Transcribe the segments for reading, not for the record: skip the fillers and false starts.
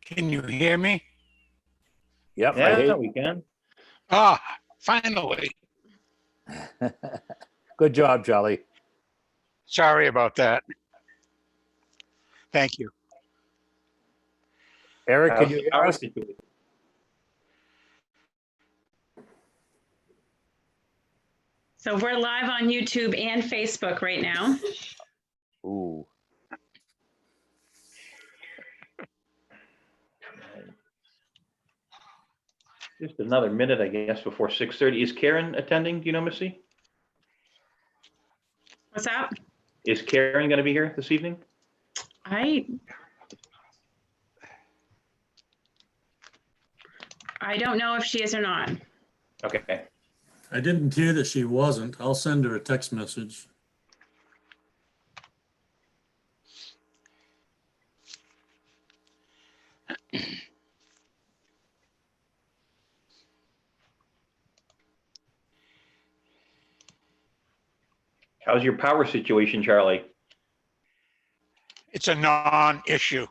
Can you hear me? Yep, I Yeah, hate. we can. Ah, finally. Good job, Charlie. Sorry about that. Thank you. Eric, can How's you the hear power us? situation? So we're live on YouTube and Facebook right now. Ooh. Just another minute, I guess, before 6:30. Is Karen attending? Do you know, Missy? What's up? Is Karen going to be here this evening? I don't know if she is or not. Okay. I didn't hear that she wasn't. I'll send her a text message. How's your power situation, Charlie? It's a non-issue.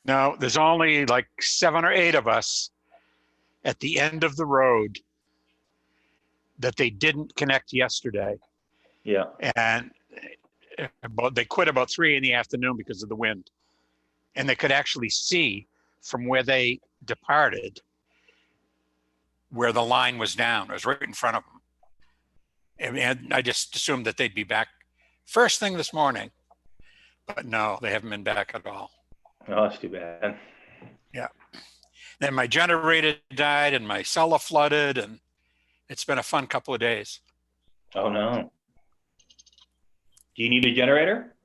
No, there's only like 7 or 8 of us at the end of the road that they didn't connect yesterday. Yeah. And they quit about 3 in the afternoon because of the wind. And they could actually see from where they departed where the line was down. It was right in front of them. And I just assumed that they'd be back first thing this morning. But no, they haven't been back at all. Oh, that's too bad. Yeah. Then my generator died and my cellar flooded, and it's been a fun couple of days. Oh, no. Do you need a generator?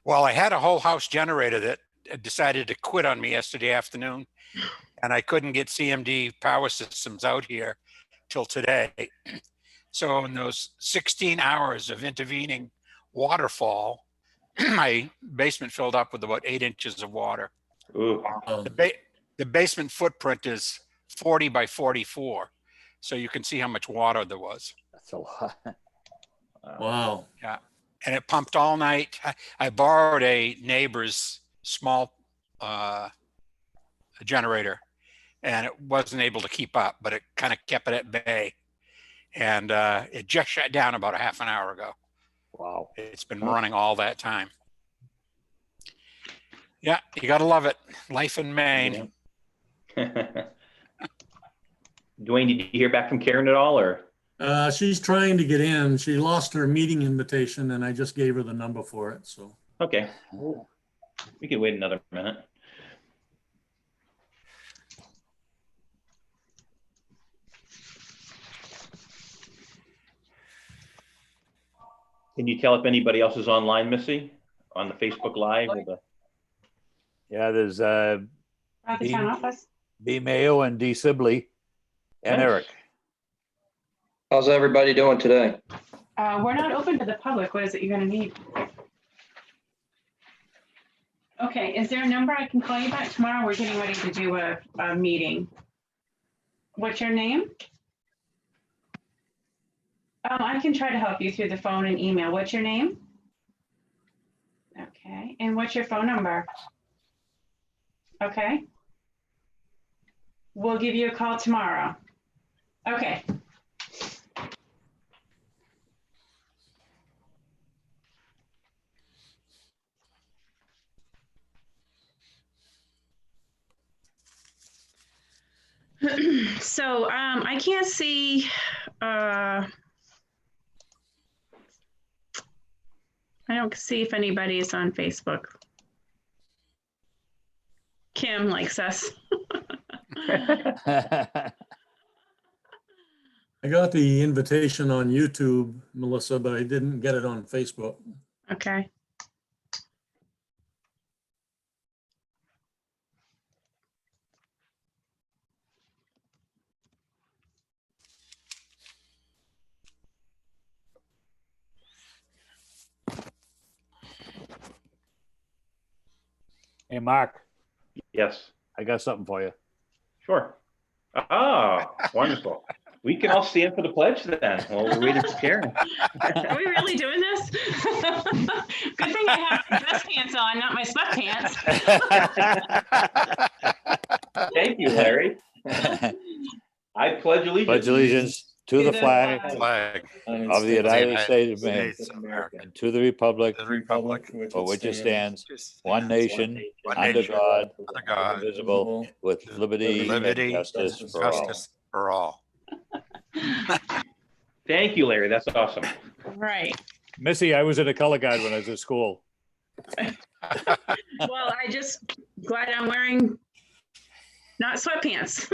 Well, I had a whole house generator that decided to quit on me yesterday afternoon, and I couldn't get CMD Power Systems out here till today. So in those 16 hours of intervening waterfall, my basement filled up with about 8 inches of water. Ooh. The basement footprint is 40 by 44. So you can see how much water there was. That's a lot. Wow. Yeah. And it pumped all night. I borrowed a neighbor's small generator, and it wasn't able to keep up, but it kind of kept it at bay. And it just shut down about a half an hour ago. Wow. It's been running all that time. Yeah, you got to love it. Life in Maine. Yeah. Dwayne, did you hear back from Karen at all, or? She's trying to get in. She lost her meeting invitation and I just gave her the number for it. So Okay. We can wait another minute. Can you tell if anybody else is online, Missy, on the Facebook Live? Or the... Yeah, there's At the B, town office. B Mayo and D Sibley and Nice. Eric. How's everybody doing today? We're not open to the public. What is it you're going to need? Okay, is there a number I can call you back tomorrow? We're getting ready to do a meeting. What's your name? I can try to help you through the phone and email. What's your name? Okay, and what's your phone number? Okay. We'll give you a call tomorrow. Okay. So I can't see, I don't see if anybody is on Facebook. Kim likes us. I got the invitation on YouTube, Melissa, but I didn't get it on Facebook. Okay. Hey, Mark, Yes. I got something for you. Sure. Ah, wonderful. We can all stand for the pledge then while we're waiting for Karen. Are we really doing this? Good thing I have my dress pants on, not my sweatpants. Thank you, Larry. I pledge allegiance. Pledge allegiance to the flag Flag of the United States of America States of America. and to the republic The republic for which it stands, one nation, One under nation, God, under God, indivisible, with liberty and liberty, justice for all. justice for all. Thank you, Larry. That's awesome. Right. Missy, I was in a color guide when I was at school. Well, I just glad I'm wearing not sweatpants.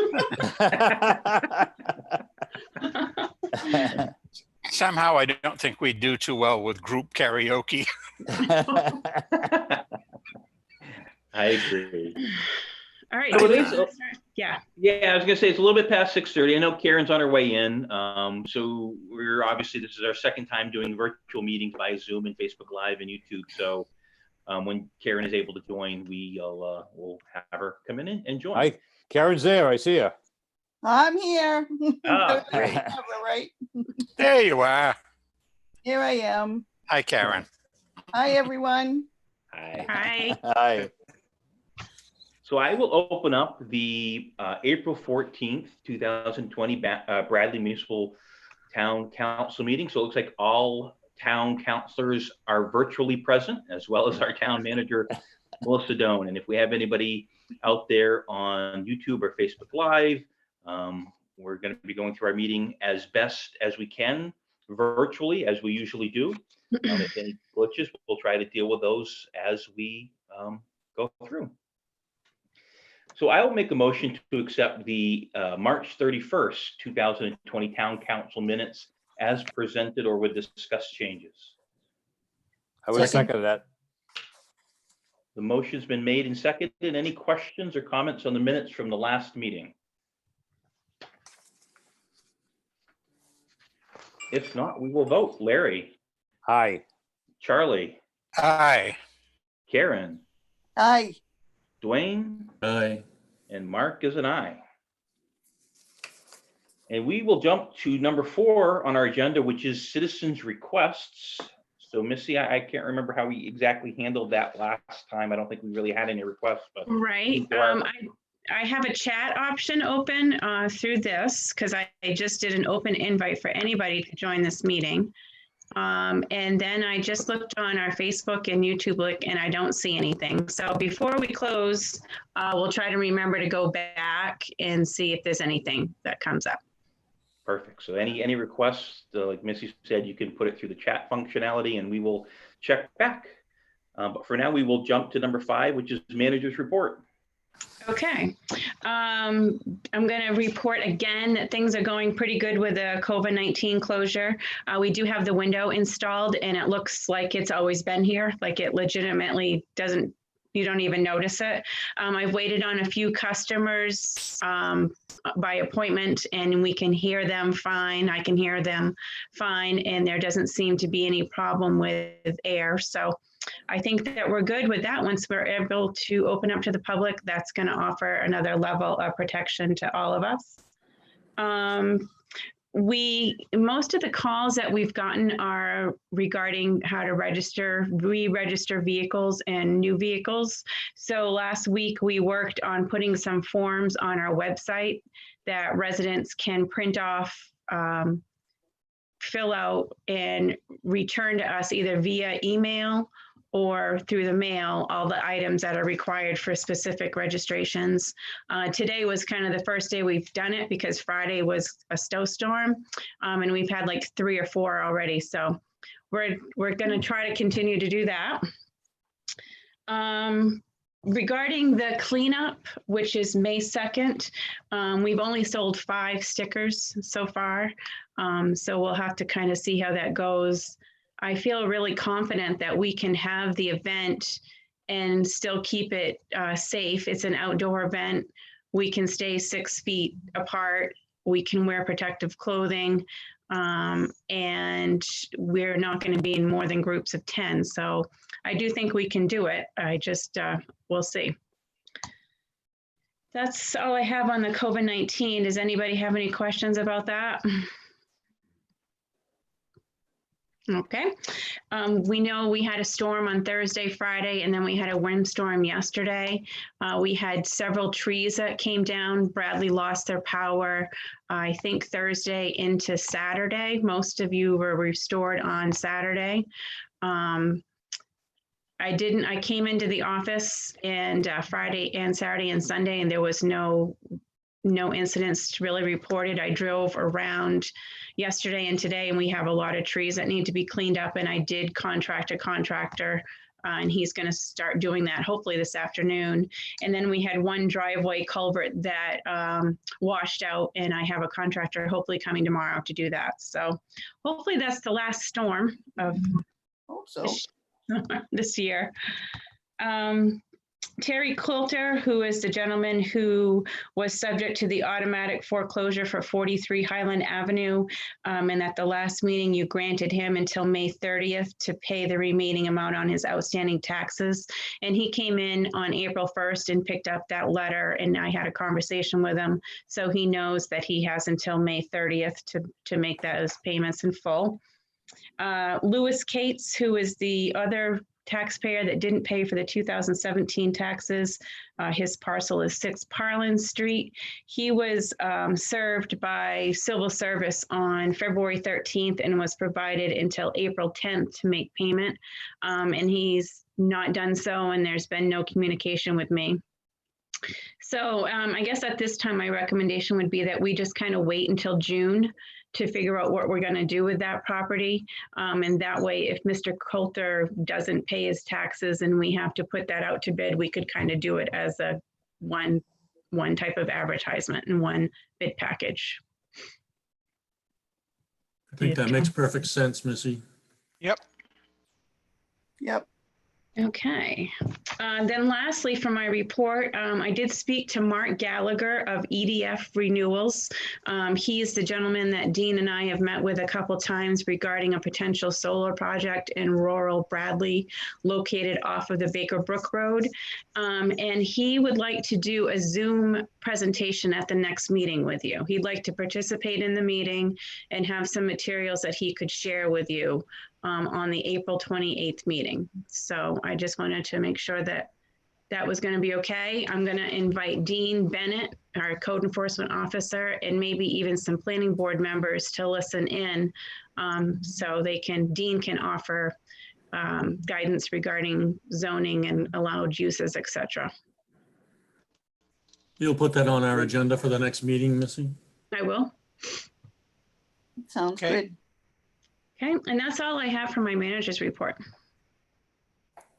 Somehow I don't think we do too well with group karaoke. I agree. All right. So it do we is- wanna start? Yeah. Yeah, I was gonna say it's a little bit past 6:30. I know Karen's on her way in. So we're obviously, this is our second time doing virtual meetings by Zoom and Facebook Live and YouTube. So when Karen is able to join, we'll have her come in and join. Hi, Karen's there. I see her. I'm here. Ah, great. Right. There you are. Here I am. Hi, Karen. Hi, everyone. Hi. Hi. Hi. So I will open up the April 14th, 2020 Bradley Municipal Town Council meeting. So it looks like all town councilors are virtually present, as well as our town manager, Melissa Doan. And if we have anybody out there on YouTube or Facebook Live, we're going to be going through our meeting as best as we can virtually, as we usually do. If any glitches, we'll try to deal with those as we go through. So I will make a motion to accept the March 31st, 2020 Town Council minutes as presented or with discussed changes. I would second that. The motion's been made and seconded. Any questions or comments on the minutes from the last meeting? If not, we will vote. Larry, Hi. Charlie, Hi. Karen, Hi. Dwayne, Aye. and Mark is an aye. And we will jump to number 4 on our agenda, which is citizens' requests. So Missy, I can't remember how we exactly handled that last time. I don't think we really had any requests, but Right. There are- I have a chat option open through this because I just did an open invite for anybody to join this meeting. And then I just looked on our Facebook and YouTube link and I don't see anything. So before we close, we'll try to remember to go back and see if there's anything that comes up. perfect. So any requests, like Missy said, you can put it through the chat functionality and we will check back. But for now, we will jump to number 5, which is manager's report. Okay. I'm going to report again that things are going pretty good with the COVID-19 closure. We do have the window installed and it looks like it's always been here, like it legitimately doesn't, you don't even notice it. I've waited on a few customers by appointment and we can hear them fine. I can hear them fine and there doesn't seem to be any problem with air. So I think that we're good with that. Once we're able to open up to the public, that's going to offer another level of protection to all of us. Most of the calls that we've gotten are regarding how to re-register vehicles and new vehicles. So last week we worked on putting some forms on our website that residents can print off, fill out and return to us either via email or through the mail, all the items that are required for specific registrations. Today was kind of the first day we've done it because Friday was a snowstorm and we've had like 3 or 4 already. So we're gonna try to continue to do that. Regarding the cleanup, which is May 2nd, we've only sold 5 stickers so far. So we'll have to kind of see how that goes. I feel really confident that we can have the event and still keep it safe. It's an outdoor event. We can stay 6 feet apart. We can wear protective clothing and we're not going to be in more than groups of 10. So I do think we can do it. I just, we'll see. That's all I have on the COVID-19. Does anybody have any questions about that? Okay. We know we had a storm on Thursday, Friday, and then we had a windstorm yesterday. We had several trees that came down. Bradley lost their power, I think Thursday into Saturday. Most of you were restored on Saturday. I came into the office and Friday and Saturday and Sunday, and there was no incidents really reported. I drove around yesterday and today, and we have a lot of trees that need to be cleaned up. And I did contract a contractor, and he's going to start doing that hopefully this afternoon. And then we had one driveway culvert that washed out, and I have a contractor hopefully coming tomorrow to do that. So hopefully that's the last storm of Hope so. this year. Terry Coulter, who is the gentleman who was subject to the automatic foreclosure for 43 Highland Avenue, and at the last meeting, you granted him until May 30th to pay the remaining amount on his outstanding taxes. And he came in on April 1st and picked up that letter, and I had a conversation with him. So he knows that he has until May 30th to make those payments in full. Lewis Cates, who is the other taxpayer that didn't pay for the 2017 taxes. His parcel is 6 Parlin Street. He was served by civil service on February 13th and was provided until April 10th to make payment. And he's not done so, and there's been no communication with me. So I guess at this time, my recommendation would be that we just kind of wait until June to figure out what we're going to do with that property. And that way, if Mr. Coulter doesn't pay his taxes and we have to put that out to bid, we could kind of do it as a one type of advertisement and one bid package. I think that makes perfect sense, Missy. Yep. Yep. Okay. Then lastly, for my report, I did speak to Mark Gallagher of EDF Renewals. He is the gentleman that Dean and I have met with a couple times regarding a potential solar project in rural Bradley located off of the Baker Brook Road. And he would like to do a Zoom presentation at the next meeting with you. He'd like to participate in the meeting and have some materials that he could share with you on the April 28th meeting. So I just wanted to make sure that that was going to be okay. I'm going to invite Dean Bennett, our code enforcement officer, and maybe even some planning board members to listen in, so Dean can offer guidance regarding zoning and allowed uses, etc. You'll put that on our agenda for the next meeting, Missy? I will. Sounds Okay. good. Okay, and that's all I have for my manager's report.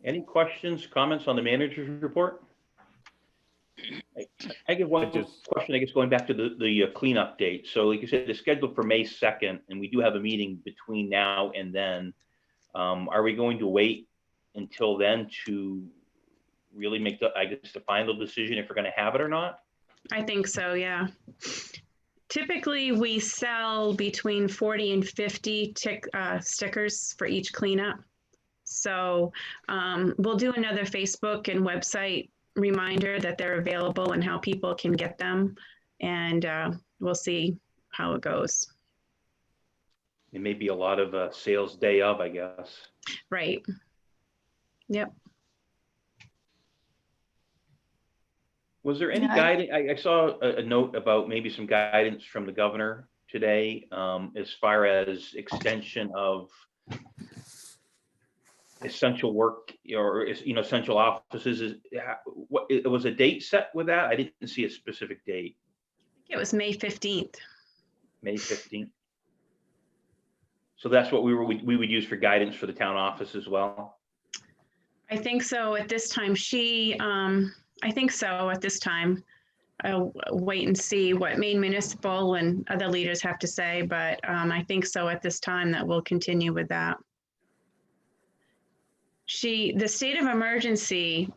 Any questions, comments on the manager's report? I give one question, I guess, going back to the cleanup date. So like you said, it's scheduled for May 2nd, and we do have a meeting between now and then. Are we going to wait until then to really make the final decision if we're going to have it or not? I think so, yeah. Typically, we sell between 40 and 50 stickers for each cleanup. So we'll do another Facebook and website reminder that they're available and how people can get them. And we'll see how it goes. It may be a lot of sales day of, I guess. Right. Yep. Was there any Yeah, guidance? I saw a note about maybe some guidance from the governor today as far as extension of essential work or essential offices. What it was a date set with that? I didn't see a specific date. It was May 15th. May 15th. So that's what we would use for guidance for the town office as well. I think so at this time. I think so at this time. I'll wait and see what Maine Municipal and other leaders have to say, but I think so at this time that we'll continue with that. The state of emergency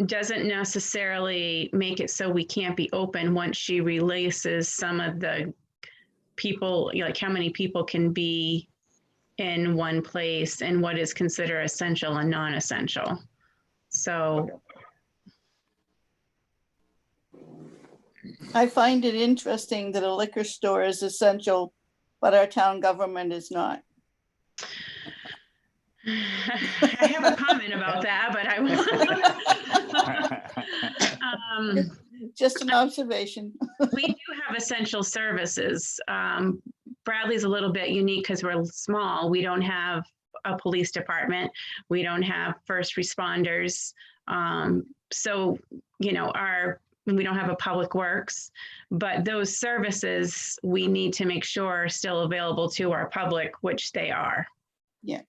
doesn't necessarily make it so we can't be open once she releases some of the people, like how many people can be in one place and what is considered essential and non-essential. So. I find it interesting that a liquor store is essential, but our town government is not. I have a comment about that, but I will. Just an observation. We do have essential services. Bradley's a little bit unique because we're small. We don't have a police department. We don't have first responders. So, you know, we don't have a public works, but those services we need to make sure are still available to our public, which they are. Yeah.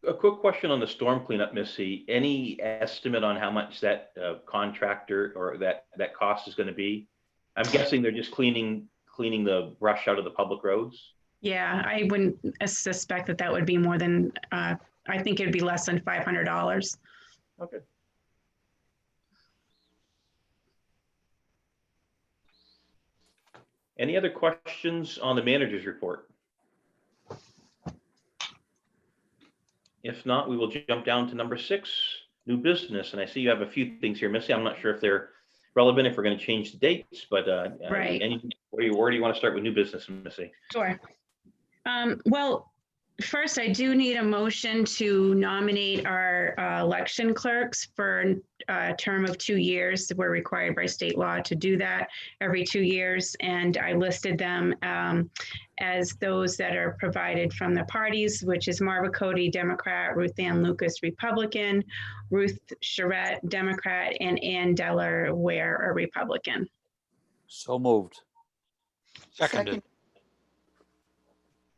A quick question on the storm cleanup, Missy. Any estimate on how much that contractor or that cost is going to be? I'm guessing they're just cleaning the brush out of the public roads. Yeah, I wouldn't suspect that would be more than, I think it'd be less than $500. Okay. Any other questions on the manager's report? If not, we will jump down to number 6, new business. And I see you have a few things here, Missy. I'm not sure if they're relevant, if we're going to change the dates, but Right. where do you want to start with new business, Missy? Sure. Well, first, I do need a motion to nominate our election clerks for a term of 2 years. We're required by state law to do that every 2 years. And I listed them as those that are provided from the parties, which is Marva Cody, Democrat, Ruth Ann Lucas, Republican, Ruth Charette, Democrat, and Ann Delaware, a Republican. So moved. Seconded.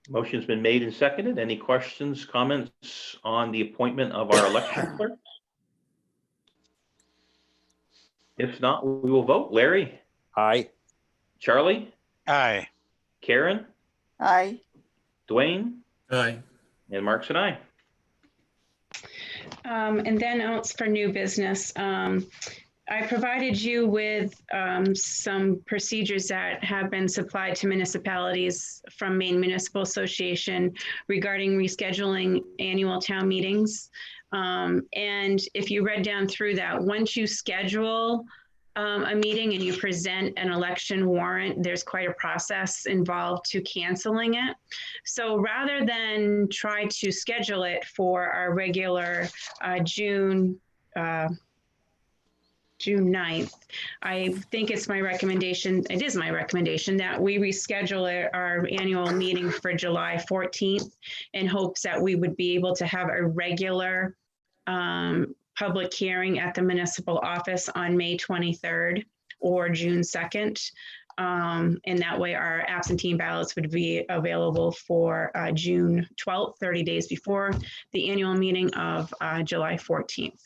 Motion's been made and seconded. Any questions, comments on the appointment of our election clerk? If not, we will vote. Larry, Aye. Charlie, Aye. Karen, Aye. Dwayne, Aye. and Mark's and I. And then else for new business, I provided you with some procedures that have been supplied to municipalities from Maine Municipal Association regarding rescheduling annual town meetings. And if you read down through that, once you schedule a meeting and you present an election warrant, there's quite a process involved to canceling it. So rather than try to schedule it for our regular June 9th, I think it's my recommendation, it is my recommendation that we reschedule our annual meeting for July 14th in hopes that we would be able to have a regular public hearing at the municipal office on May 23rd or June 2nd. And that way our absentee ballots would be available for June 12th, 30 days before the annual meeting of July 14th.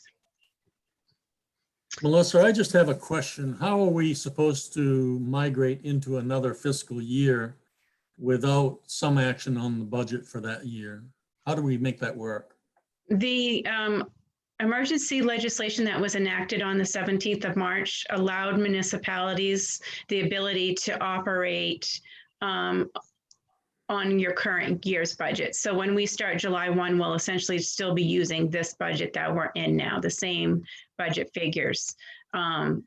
Melissa, I just have a question. How are we supposed to migrate into another fiscal year without some action on the budget for that year? How do we make that work? The emergency legislation that was enacted on the 17th of March allowed municipalities the ability to operate on your current year's budget. So when we start July 1, we'll essentially still be using this budget that we're in now, the same budget figures. And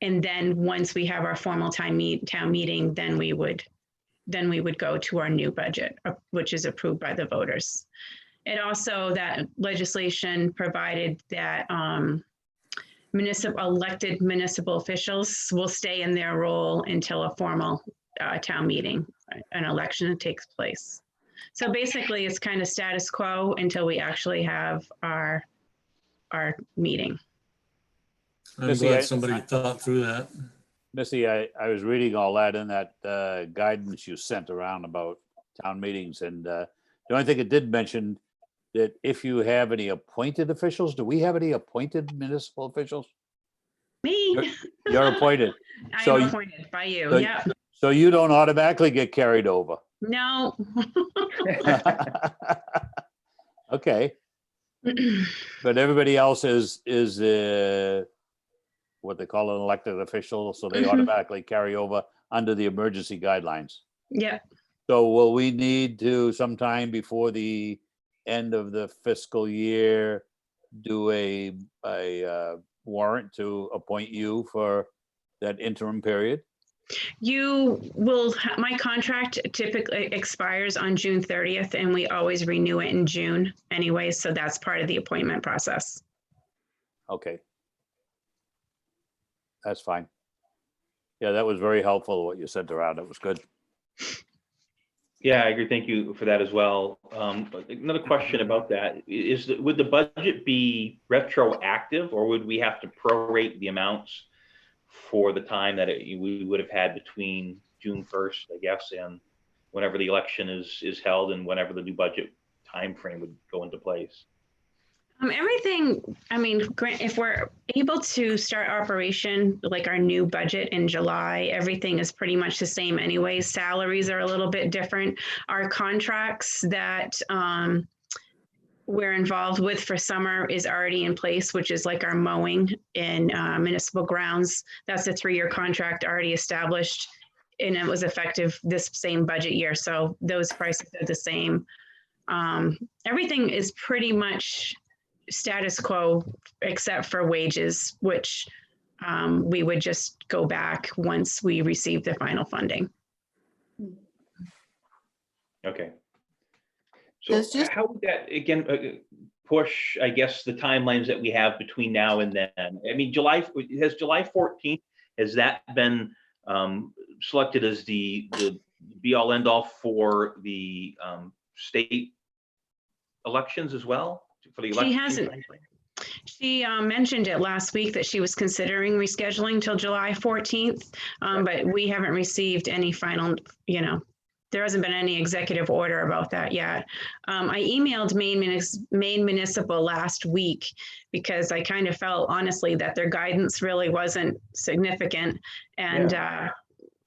then once we have our formal town meeting, then we would go to our new budget, which is approved by the voters. It also, that legislation provided that elected municipal officials will stay in their role until a formal town meeting, an election takes place. So basically it's kind of status quo until we actually have our meeting. I'm Missy, glad somebody thought through that. Missy, I was reading all that in that guidance you sent around about town meetings, and the only thing it did mention that if you have any appointed officials, do we have any appointed municipal officials? Me? You're appointed. I'm So you- appointed by you, so- yeah. So you don't automatically get carried over. No. Okay, but everybody else is what they call an elected official, so they Mhm. automatically carry over under the emergency guidelines. Yep. So will we need to sometime before the end of the fiscal year do a warrant to appoint you for that interim period? You will, my contract typically expires on June 30th, and we always renew it in June anyway, so that's part of the appointment process. Okay. That's fine. Yeah, that was very helpful, what you sent around. It was good. Yeah, I agree. Thank you for that as well. Another question about that is, would the budget be retroactive, or would we have to prorate the amounts for the time that we would have had between June 1st, I guess, and whenever the election is held and whenever the new budget timeframe would go into place? Everything, I mean, if we're able to start operation, like our new budget in July, everything is pretty much the same anyway. Salaries are a little bit different. Our contracts that we're involved with for summer is already in place, which is like our mowing in municipal grounds. That's a 3-year contract already established, and it was effective this same budget year. So those prices are the same. Everything is pretty much status quo except for wages, which we would just go back once we receive the final funding. Okay. There's So just- how would that, again, push, I guess, the timelines that we have between now and then? I mean, July 14th, has that been selected as the be all end all for the state elections as well? For the election? She hasn't. She mentioned it last week that she was considering rescheduling till July 14th, but we haven't received any final, there hasn't been any executive order about that yet. I emailed Maine Municipal last week because I kind of felt honestly that their guidance really wasn't significant. And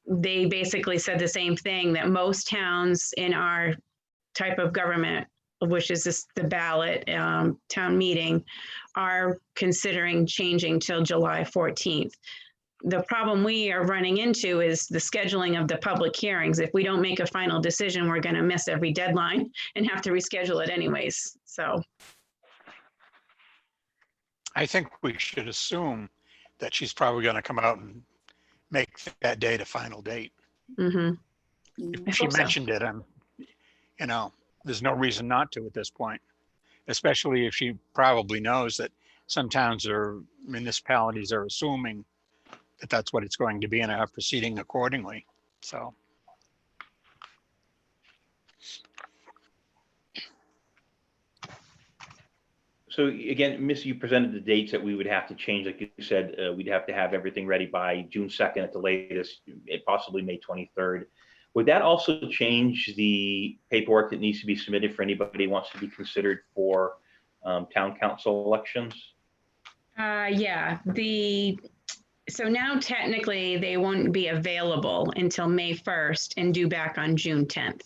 they basically said the same thing, that most towns in our type of government, which is the ballot town meeting, are considering changing till July 14th. The problem we are running into is the scheduling of the public hearings. If we don't make a final decision, we're going to miss every deadline and have to reschedule it anyways. So I think we should assume that she's probably going to come out and make that date a final date. I If she hope so. mentioned it, there's no reason not to at this point, especially if she probably knows that some towns or municipalities are assuming that that's what it's going to be and are proceeding accordingly. So. So again, Missy, you presented the dates that we would have to change. Like you said, we'd have to have everything ready by June 2nd at the latest, possibly May 23rd. Would that also change the paperwork that needs to be submitted for anybody who wants to be considered for town council elections? Yeah, so now technically they won't be available until May 1st and due back on June 10th.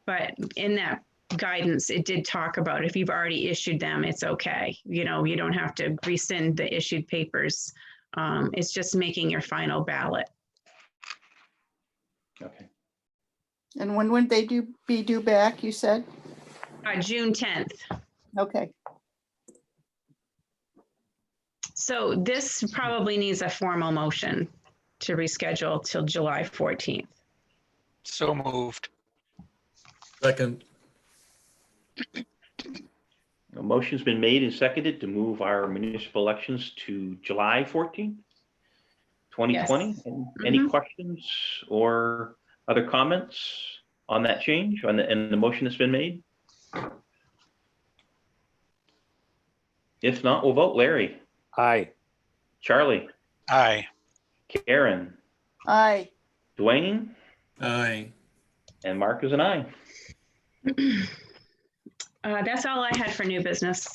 But in that guidance, it did talk about if you've already issued them, it's okay. You don't have to rescind the issued papers. It's just making your final ballot. Okay. And when would they be due back, you said? June 10th. Okay. So this probably needs a formal motion to reschedule till July 14th. So moved. Second, A motion's been made and seconded to move our municipal elections to July 14th, 2020. Yes. Any questions or other comments on that change and the motion that's been made? If not, we'll vote. Larry, Aye. Charlie, Aye. Karen, Aye. Dwayne, aye. and Mark is an aye. That's all I had for new business.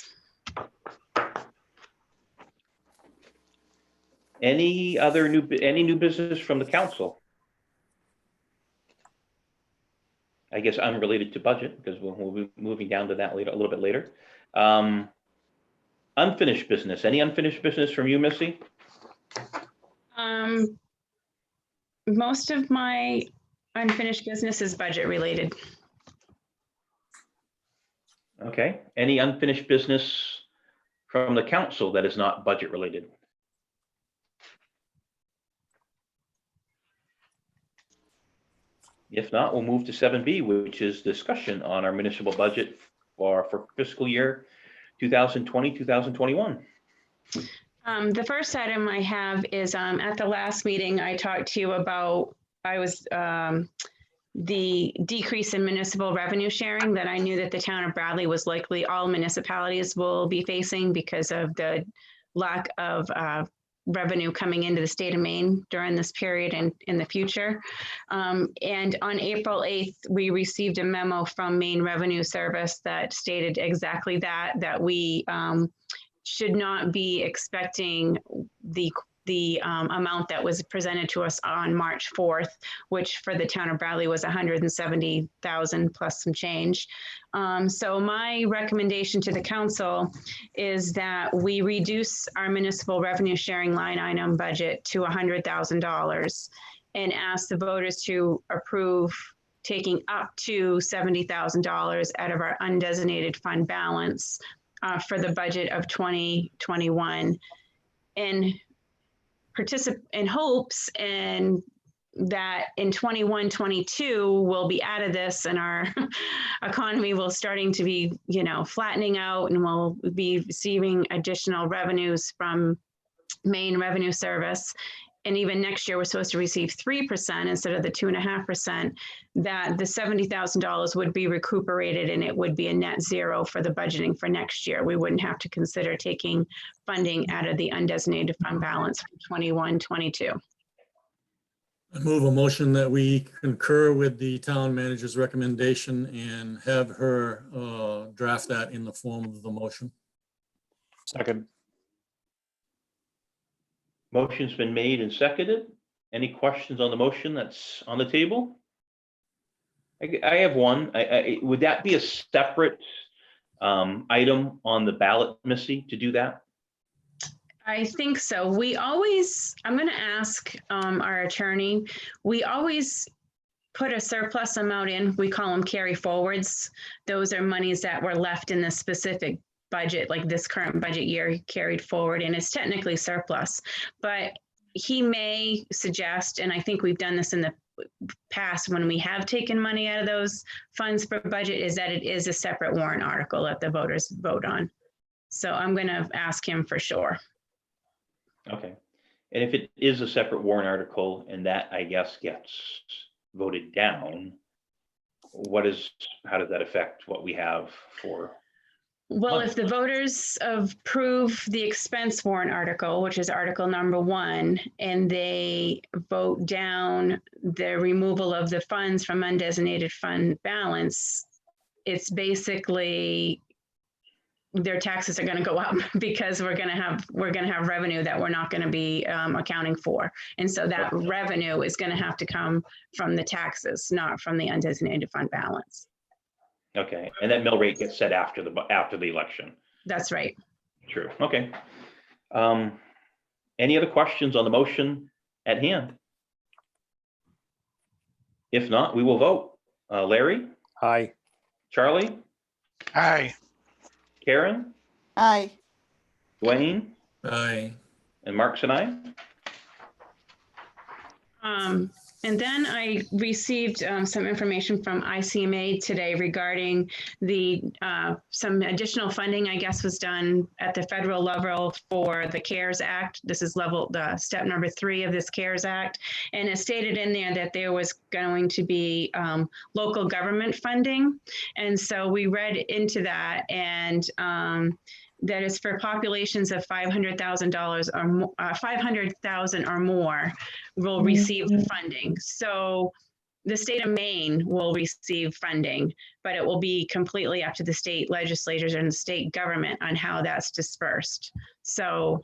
Any new business from the council? I guess unrelated to budget, because we'll be moving down to that later, a little bit later. Unfinished business. Any unfinished business from you, Missy? Most of my unfinished business is budget related. Okay, any unfinished business from the council that is not budget related? If not, we'll move to 7B, which is discussion on our municipal budget for fiscal year 2020, 2021. The first item I have is at the last meeting, I talked to you about, the decrease in municipal revenue sharing that I knew that the town of Bradley was likely, all municipalities will be facing because of the lack of revenue coming into the state of Maine during this period and in the future. And on April 8th, we received a memo from Maine Revenue Service that stated exactly that we should not be expecting the amount that was presented to us on March 4th, which for the town of Bradley was 170,000 plus some change. So my recommendation to the council is that we reduce our municipal revenue sharing line item budget to $100,000 and ask the voters to approve taking up to $70,000 out of our undesignated fund balance for the budget of 2021. And in hopes and that in 21, 22 we'll be out of this and our economy will starting to be, flattening out, and we'll be receiving additional revenues from Maine Revenue Service. And even next year, we're supposed to receive 3% instead of the 2.5%, that the $70,000 would be recuperated and it would be a net zero for the budgeting for next year. We wouldn't have to consider taking funding out of the undesignated fund balance for 21, 22. I move a motion that we concur with the town manager's recommendation and have her draft that in the form of the motion. Second. Motion's been made on Any questions on the motion that's on the table? I have one. Would that be a separate item on the ballot, Missy, to do that? I think so. I'm going to ask our attorney, we always put a surplus amount in, we call them carry forwards. Those are monies that were left in the specific budget, like this current budget year carried forward, and it's technically surplus. But he may suggest, and I think we've done this in the past when we have taken money out of those funds for budget, is that it is a separate warrant article that the voters vote on. So I'm going to ask him for sure. Okay. And if it is a separate warrant article and that, I guess, gets voted down, how does that affect what we have for? Well, if the voters approve the expense warrant article, which is article number 1, and they vote down the removal of the funds from undesignated fund balance, it's basically their taxes are going to go up because we're going to have revenue that we're not going to be accounting for. And so that revenue is going to have to come from the taxes, not from the undesignated fund balance. Okay, and that mill rate gets set after the election. That's right. True. Okay. Any other questions on the motion at hand? If not, we will vote. Larry? Aye. Charlie? Aye. Karen? Aye. Dwayne? Aye. And Mark's and I? And then I received some information from ICMA today regarding the some additional funding, I guess, was done at the federal level for the CARES Act. This is the step number 3 of this CARES Act. And it stated in there that there was going to be local government funding. And so we read into that, and that is for populations of $500,000 or more, 500,000 or more will receive the funding. So the state of Maine will receive funding, but it will be completely up to the state legislators and the state government on how that's dispersed. So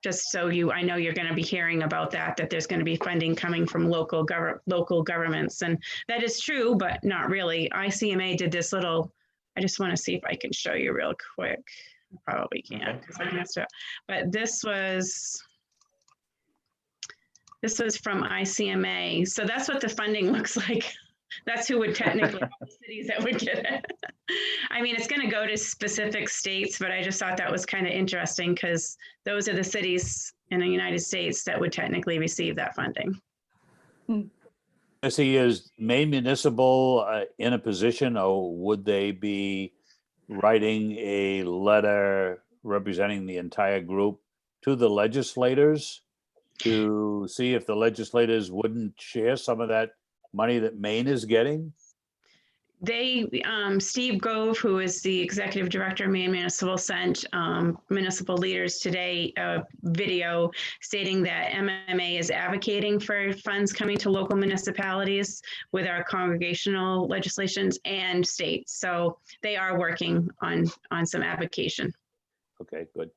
just so I know you're going to be hearing about that there's going to be funding coming from local governments. And that is true, but not really. ICMA did this little, I just want to see if I can show you real quick. I probably can't because I messed up. But this was from ICMA. So that's what the funding looks like That's who would technically, the cities that would get it. I mean, it's going to go to specific states, but I just thought that was kind of interesting because those are the cities in the United States that would technically receive that funding. Missy, is Maine Municipal in a position, or would they be writing a letter representing the entire group to the legislators to see if the legislators wouldn't share some of that money that Maine is getting? They, Steve Gove, who is the executive director of Maine Municipal, sent municipal leaders today a video stating that MMA is advocating for funds coming to local municipalities with our congregational legislations and states. So they are working on some advocation. Okay, good.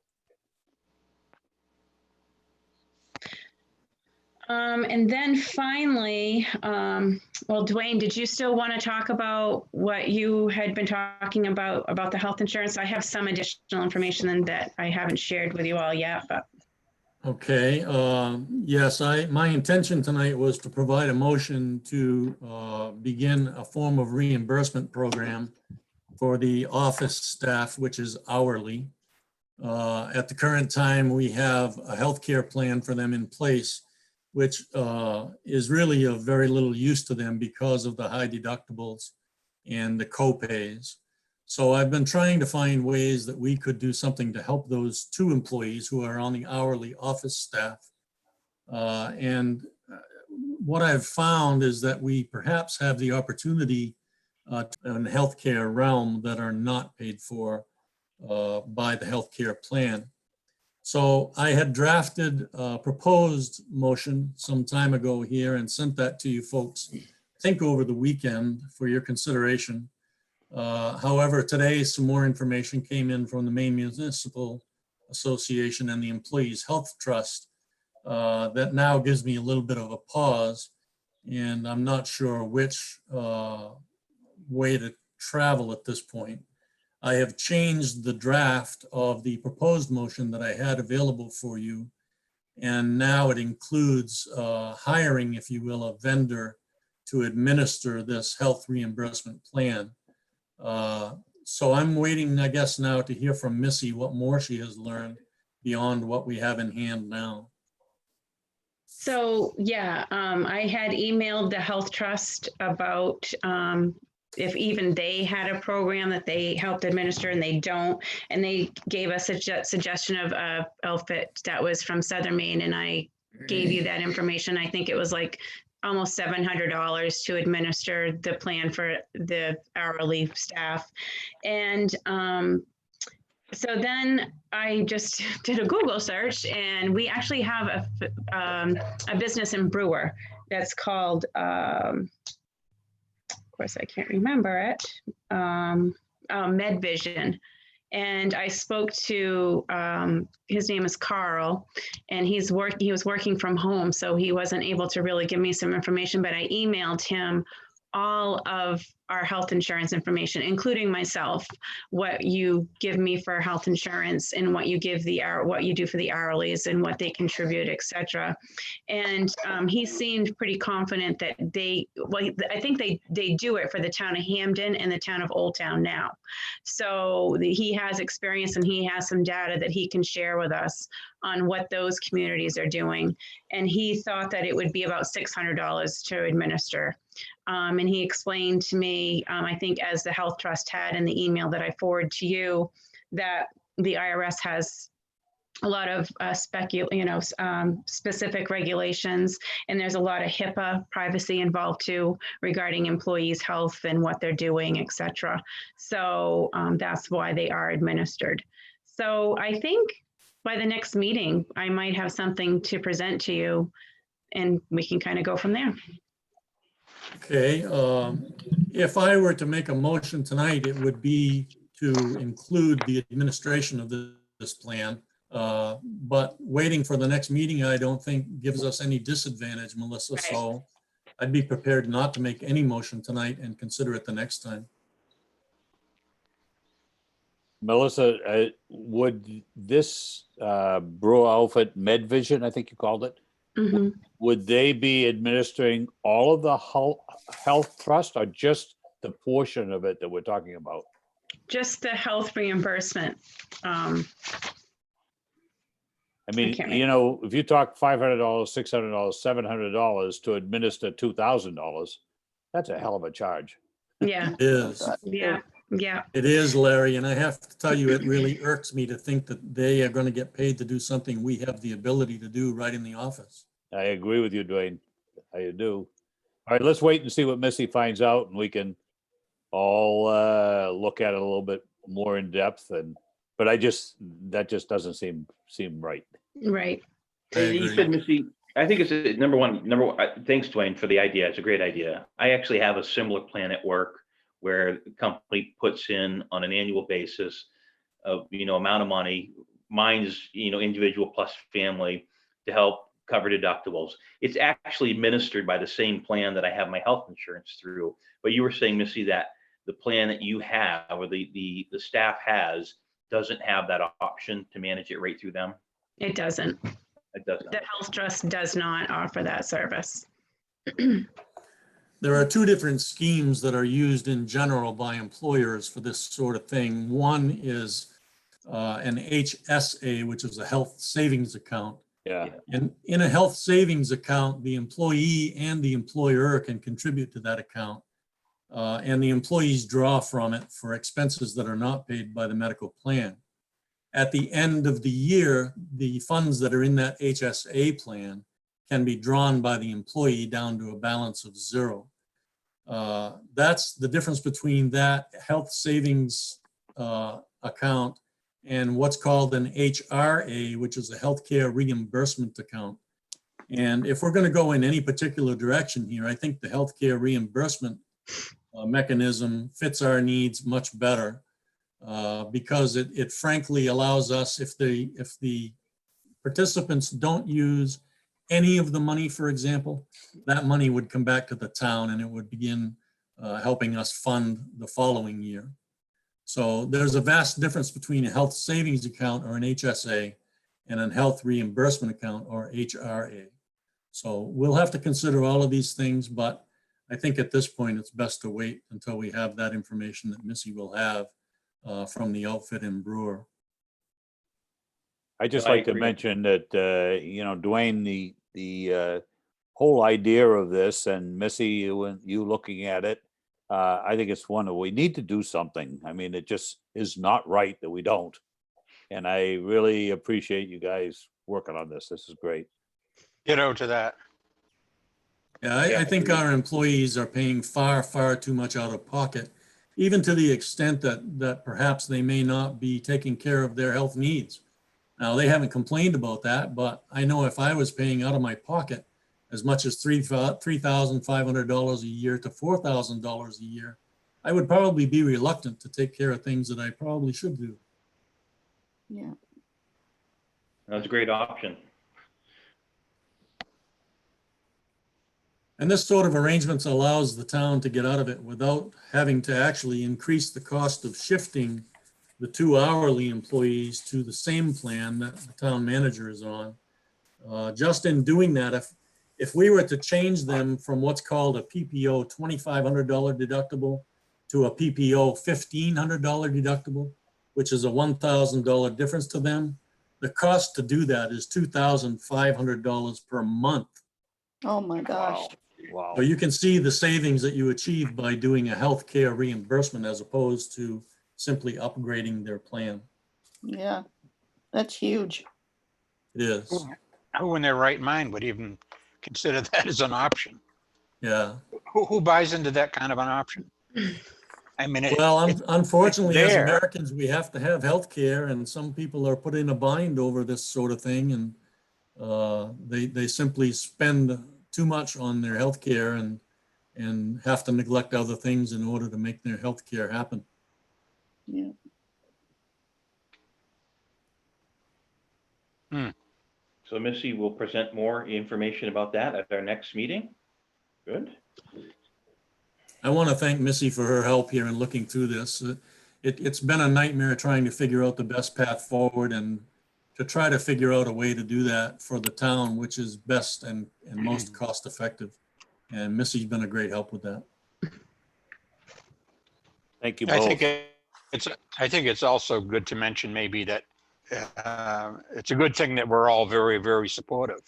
And then finally, well, Dwayne, did you still want to talk about what you had been talking about the health insurance? I have some additional information that I haven't shared with you all yet, but. Okay, yes, my intention tonight was to provide a motion to begin a form of reimbursement program for the office staff, which is hourly. At the current time, we have a healthcare plan for them in place, which is really of very little use to them because of the high deductibles and the co-pays. So I've been trying to find ways that we could do something to help those two employees who are on the hourly office staff. And what I've found is that we perhaps have the opportunity in the healthcare realm that are not paid for by the healthcare plan. So I had drafted a proposed motion some time ago here and sent that to you folks, I think over the weekend for your consideration. However, today some more information came in from the Maine Municipal Association and the Employees Health Trust that now gives me a little bit of a pause, and I'm not sure which way to travel at this point. I have changed the draft of the proposed motion that I had available for you, and now it includes hiring, if you will, a vendor to administer this health reimbursement plan. So I'm waiting, I guess, now to hear from Missy what more she has learned beyond what we have in hand now. So, yeah, I had emailed the Health Trust about if even they had a program that they helped administer, and they don't. And they gave us a suggestion of a outfit that was from Southern Maine, and I gave you that information. I think it was like almost $700 to administer the plan for the hourly staff. And so then I just did a Google search, and we actually have a business in Brewer that's called, of course I can't remember it, MedVision. And I spoke to, his name is Carl, and he was working from home, so he wasn't able to really give me some information, but I emailed him all of our health insurance information, including myself, what you give me for health insurance and what you give what you do for the hourlies and what they contribute, et cetera. And he seemed pretty confident that I think they do it for the town of Hamden and the town of Old Town now. So he has experience and he has some data that he can share with us on what those communities are doing. And he thought that it would be about $600 to administer. And he explained to me, I think as the Health Trust had in the email that I forwarded to you, that the IRS has a lot of specific regulations, and there's a lot of HIPAA privacy involved too regarding employees' health and what they're doing, et cetera. So that's why they are administered. So I think by the next meeting, I might have something to present to you, and we can kind of go from there. Okay, if I were to make a motion tonight, it would be to include the administration of this plan. But waiting for the next meeting, I don't think gives us any disadvantage, Melissa. Right. So I'd be prepared not to make any motion tonight and consider it the next time. Melissa, would this Brewer outfit, MedVision, I think you called it, Mhm. would they be administering all of the health trust or just the portion of it that we're talking about? Just the health reimbursement. I mean, can't you know, if you talk $500, $600, $700 to administer $2,000, that's a hell of a charge. Yeah, It is. yeah, yeah. It is, Larry, and I have to tell you, it really irks me to think that they are going to get paid to do something we have the ability to do right in the office. I agree with you, Dwayne. I do. All right, let's wait and see what Missy finds out and we can all look at it a little bit more in depth but that just doesn't seem right. Right. I You agree. said, Missy, I think it's number one, thanks, Dwayne, for the idea. It's a great idea. I actually have a similar plan at work where the company puts in on an annual basis of, amount of money, mine's, individual plus family, to help cover deductibles. It's actually administered by the same plan that I have my health insurance through. But you were saying, Missy, that the plan that you have or the staff has doesn't have that option to manage it right through them. It doesn't. It doesn't. The health trust does not offer that service. There are two different schemes that are used in general by employers for this sort of thing. One is an HSA, which is a health savings account. Yeah. And in a health savings account, the employee and the employer can contribute to that account. And the employees draw from it for expenses that are not paid by the medical plan. At the end of the year, the funds that are in that HSA plan can be drawn by the employee down to a balance of zero. That's the difference between that health savings account and what's called an HRA, which is a healthcare reimbursement account. And if we're going to go in any particular direction here, I think the healthcare reimbursement mechanism fits our needs much better because it frankly allows us, if the participants don't use any of the money, for example, that money would come back to the town and it would begin helping us fund the following year. So there's a vast difference between a health savings account or an HSA and a health reimbursement account or HRA. So we'll have to consider all of these things, but I think at this point, it's best to wait until we have that information that Missy will have from the outfit in Brewer. I just I like to agree. mention that, Dwayne, the whole idea of this and Missy, you looking at it, I think it's one that we need to do something. I mean, it just is not right that we don't. And I really appreciate you guys working on this. This is great. Ditto to that. Yeah, I think our employees are paying far, far too much out of pocket, even to the extent that perhaps they may not be taking care of their health needs. Now, they haven't complained about that, but I know if I was paying out of my pocket as much as $3,500 a year to $4,000 a year, I would probably be reluctant to take care of things that I probably should do. Yeah. That's a great option. And this sort of arrangements allows the town to get out of it without having to actually increase the cost of shifting the 2 hourly employees to the same plan that the town manager is on. Just in doing that, if we were to change them from what's called a PPO $2,500 deductible to a PPO $1,500 deductible, which is a $1,000 difference to them, the cost to do that is $2,500 per month. Oh, my gosh. Wow. So you can see the savings that you achieve by doing a healthcare reimbursement as opposed to simply upgrading their plan. Yeah, that's huge. It is, Who in their right mind would even consider that as an option? yeah. Who buys into that kind of an option? I mean, Well, unfortunately, as there. Americans, we have to have healthcare, and some people are put in a bind over this sort of thing, and they simply spend too much on their healthcare and have to neglect other things in order to make their healthcare happen. Yeah. So Missy will present more information about that at our next meeting. Good. I want to thank Missy for her help here in looking through this. It's been a nightmare trying to figure out the best path forward, and to try to figure out a way to do that for the town, which is best and most cost effective. And Missy's been a great help with that. Thank you I both. think I think it's also good to mention maybe that it's a good thing that we're all very, very supportive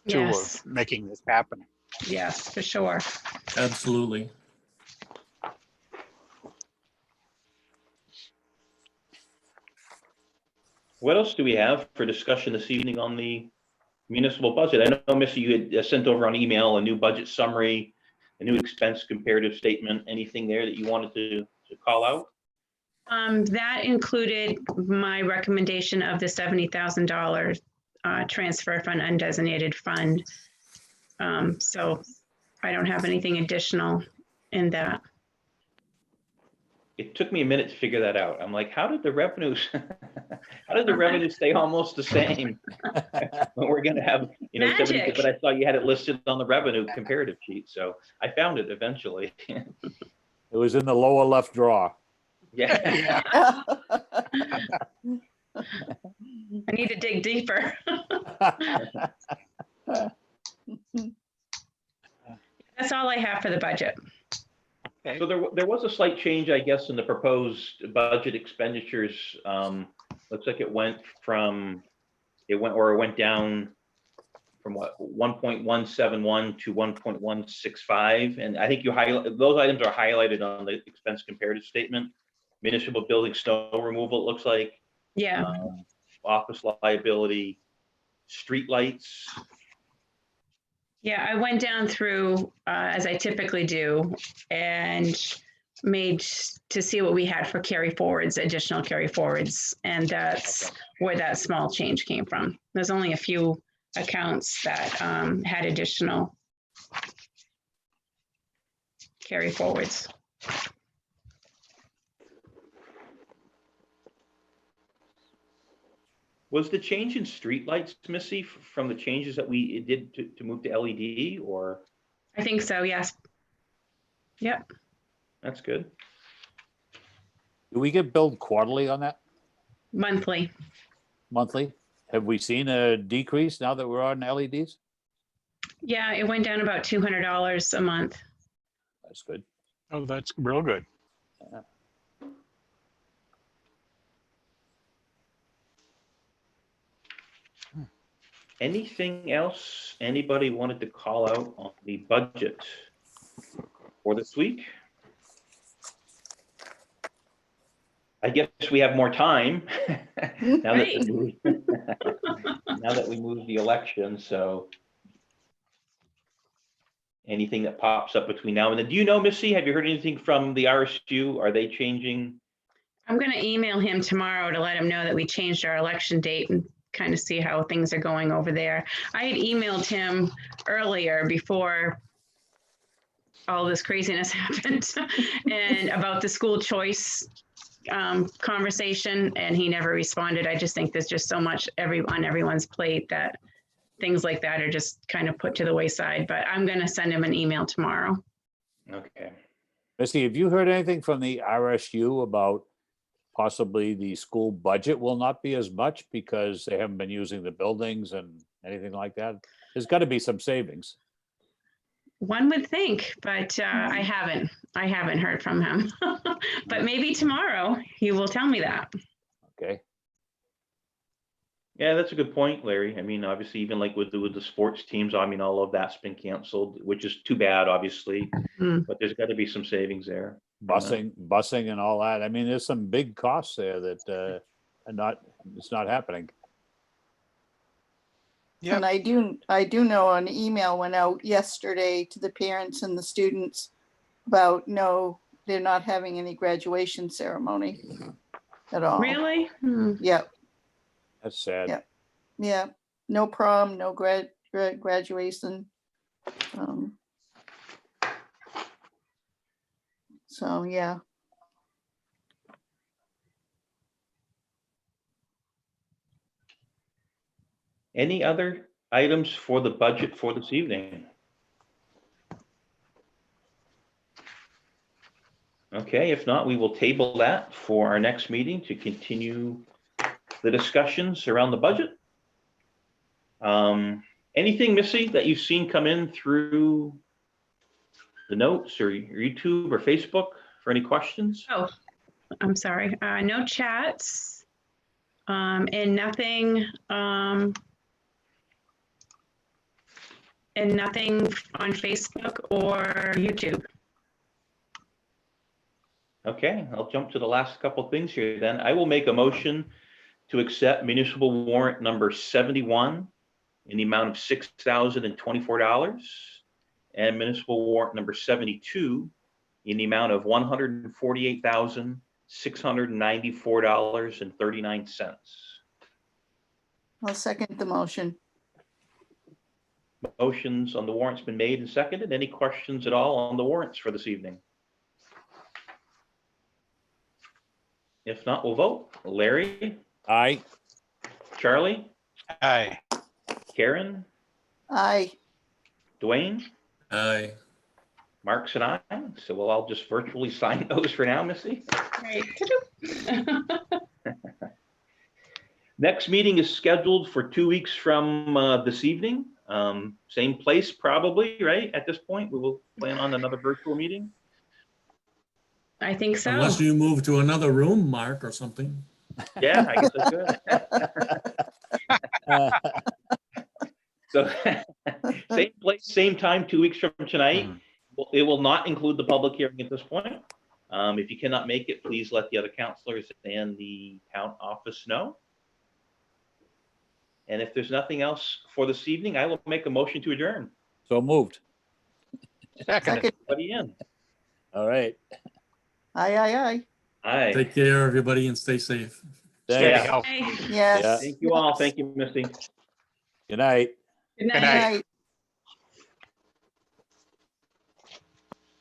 too Yes, of making this happen. yes, for sure. Absolutely. What else do we have for discussion this evening on the municipal budget? I know, Missy, you had sent over on email a new budget summary, a new expense comparative statement. Anything there that you wanted to call out? That included my recommendation of the $70,000 transfer from undesignated fund. So I don't have anything additional in that. It took me a minute to figure that out. I'm like, how did the revenues, how did the revenues stay almost the same? When we're gonna have, you know, 70, Magic. but I saw you had it listed on the revenue comparative sheet, so I found it eventually. It was in the lower left drawer. Yeah. I need to dig deeper. That's all I have for the budget. So there was a slight change, I guess, in the proposed budget expenditures. Looks like it went down from what, 1.171 to 1.165. And I think you highlight, those items are highlighted on the expense comparative statement. Municipal building snow removal, it looks like. Yeah, Office liability, street lights. yeah, I went down through, as I typically do, and made to see what we had for carry forwards, additional carry forwards. And that's where that small change came from. There's only a few accounts that had additional carry forwards. Was the change in streetlights, Missy, from the changes that we did to move to LED, or? I think so, yes. Yep. That's good. Do we get billed quarterly on that? Monthly. Monthly? Have we seen a decrease now that we're on LEDs? Yeah, it went down about $200 a month. That's good. Oh, that's real good. Anything else anybody wanted to call out on the budget for this week? I guess we have more time now Right. now that we moved the election. So anything that pops up between now and then. Do you know, Missy, have you heard anything from the RSU? Are they changing? I'm going to email him tomorrow to let him know that we changed our election date and kind of see how things are going over there. I had emailed him earlier before all this craziness happened and about the school choice conversation, and he never responded. I just think there's just so much on everyone's plate that things like that are just kind of put to the wayside, but I'm going to send him an email tomorrow. Okay. Missy, have you heard anything from the RSU about possibly the school budget will not be as much because they haven't been using the buildings and anything like that? There's got to be some savings. One would think, but I haven't heard from him. But maybe tomorrow he will tell me that. Okay. Yeah, that's a good point, Larry. I mean, obviously, even like with the sports teams, I mean, all of that's been canceled, which is too bad, obviously. Mm. But there's got to be some savings there. Busing and all that. I mean, there's some big costs there that it's not happening. Yeah. And I do know an email went out yesterday to the parents and the students about, no, they're not having any graduation ceremony at all. Really? Hmm. Yep, That's sad. Yeah. yeah, no prom, no graduation. So, yeah. Any other items for the budget for this evening? Okay, if not, we will table that for our next meeting to continue the discussions around the budget. Anything, Missy, that you've seen come in through the notes or YouTube or Facebook for any questions? Oh, I'm sorry. No chats. And nothing, and nothing on Facebook or YouTube. Okay, I'll jump to the last couple of things here then. I will make a motion to accept municipal warrant number 71 in the amount of $6,024 and municipal warrant number 72 in the amount of $148,694.39. I'll second the motion. Motions on the warrants been made and seconded. Any questions at all on the warrants for this evening? If not, we'll vote. Larry, Aye. Charlie, Aye. Karen, Aye. Dwayne, Aye. Marks and I. So we'll all just virtually sign those for now, Missy. Right. Next meeting is scheduled for 2 weeks from this evening. Same place probably, right? At this point, we will plan on another virtual meeting. I think so. Unless you move to another room, Mark, or something. Yeah, I guess I could. So same place, same time, 2 weeks from tonight. It will not include the public hearing at this point. If you cannot make it, please let the other counselors and the town office know. And if there's nothing else for this evening, I will make a motion to adjourn. So moved. Second. Second. Everybody in. All right. Aye, aye, aye. Aye. Take care, everybody, and stay safe. Stay Thanks. healthy. Hey, Yes. Yeah. Thank you all. Thank you, Misty. Good night. good Good night. night. Night.